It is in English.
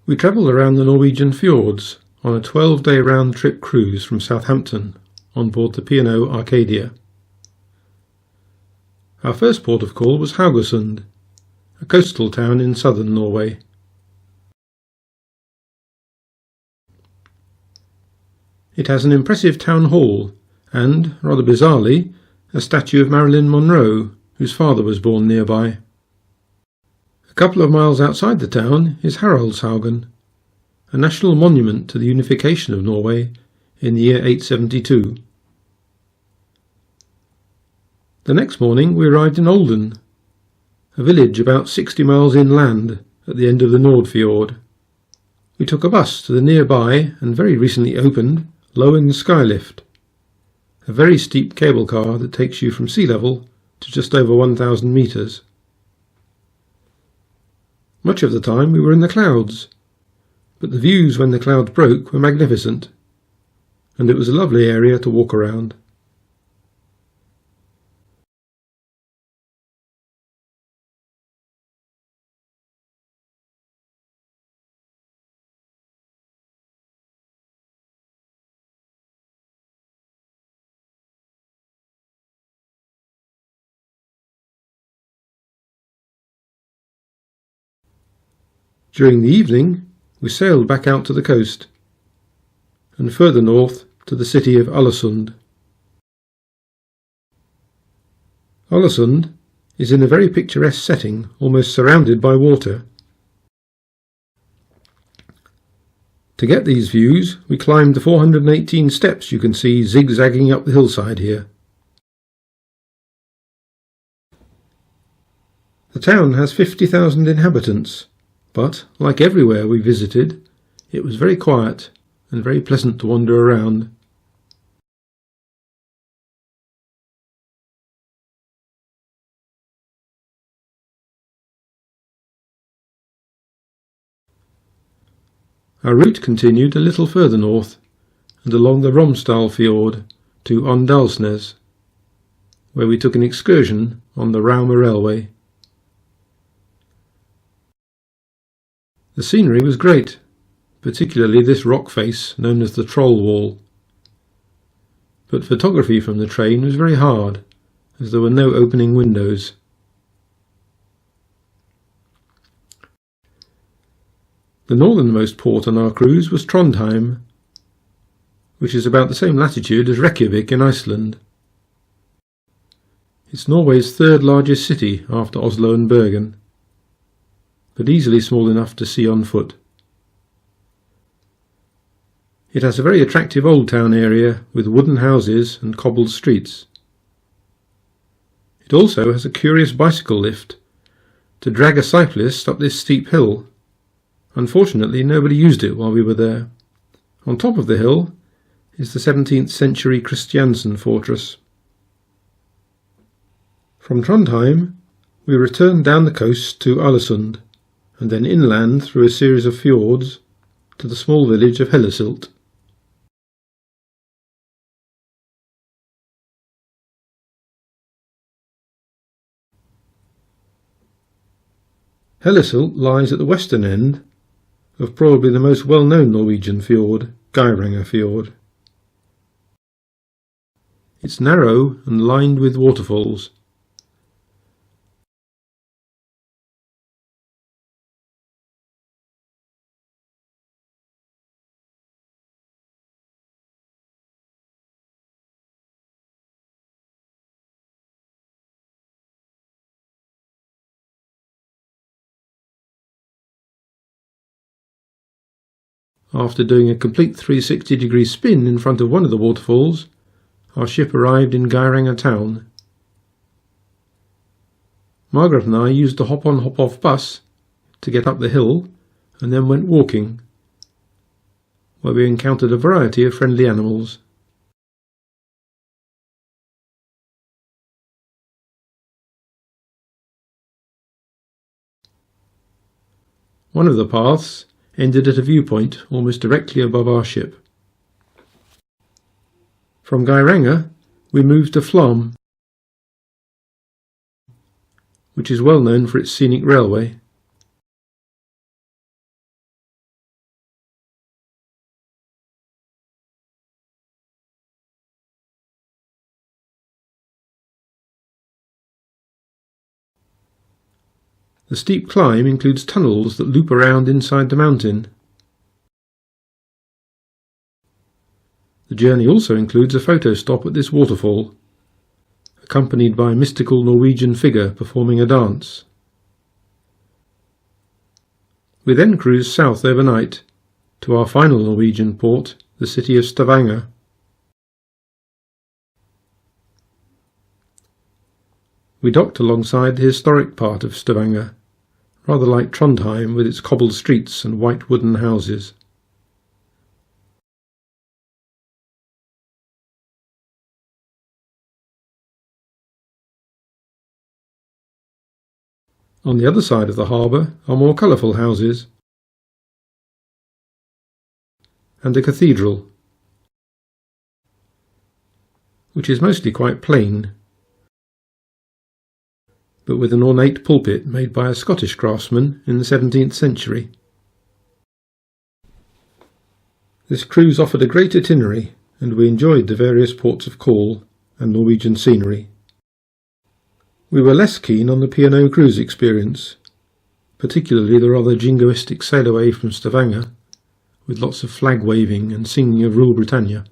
We travelled around the Norwegian Fjords on a 12-day round-trip cruise from Southampton on board the P&O Arcadia. Our first port of call was Haugesund, a coastal town in southern Norway. It has an impressive town hall and, rather bizarrely, a statue of Marilyn Monroe, whose father was born nearby. A couple of miles outside the town is Haraldshaugen, a national monument to the unification of Norway in the year 872. The next morning we arrived in Ålesund, a village about 60 miles inland at the end of the Nordfjord. We took a bus to the nearby and very recently opened Loen Skylift, a very steep cable car that takes you from sea level to just over 1,000 metres. Much of the time we were in the clouds, but the views when the clouds broke were magnificent, and it was a lovely area to walk around. During the evening, we sailed back out to the coast, and further north to the city of Ålesund. Ålesund is in a very picturesque setting, almost surrounded by water. To get these views, we climbed the 418 steps you can see zigzagging up the hillside here. The town has 50,000 inhabitants. But, like everywhere we visited, it was very quiet and very pleasant to wander around. Our route continued a little further north and along the Fjord to Åndalsnes, where we took an excursion on the Rauma Railway. The scenery was great, particularly this rock face known as the Troll Wall. But photography from the train was very hard, as there were no opening windows. The northernmost port on our cruise was Trondheim, which is about the same latitude as Reykjavik in Iceland. It's Norway's third largest city after Oslo and Bergen, but easily small enough to see on foot. It has a very attractive old town area with wooden houses and cobbled streets. It also has a curious bicycle lift to drag a cyclist up this steep hill. Unfortunately, nobody used it while we were there. On top of the hill is the 17th century Christiansen fortress. From Trondheim we returned down the coast to Ålesund, and then inland through a series of fjords to the small village of Hellesylt. Hellesylt lies at the western end of probably the most well-known Norwegian fjord, Geirangerfjord. It's narrow and lined with waterfalls. After doing a complete 360-degree spin in front of one of the waterfalls, our ship arrived in Geiranger town. Margaret and I used the hop-on hop-off bus to get up the hill and then went walking, where we encountered a variety of friendly animals. One of the paths ended at a viewpoint almost directly above our ship. From Geiranger we moved to Flåm, which is well known for its scenic railway. The steep climb includes tunnels that loop around inside the mountain. The journey also includes a photo stop at this waterfall, accompanied by a mystical Norwegian figure performing a dance. We then cruise south overnight to our final Norwegian port, the city of Stavanger. We docked alongside the historic part of Stavanger, rather like Trondheim with its cobbled streets and white wooden houses. On the other side of the harbour are more colourful houses and a cathedral, which is mostly quite plain, but with an ornate pulpit made by a Scottish craftsman in the 17th century. This cruise offered a great itinerary, and we enjoyed the various ports of call and Norwegian scenery. We were less keen on the P&O cruise experience, particularly the rather jingoistic sail away from Stavanger, with lots of flag waving and singing of Rule Britannia.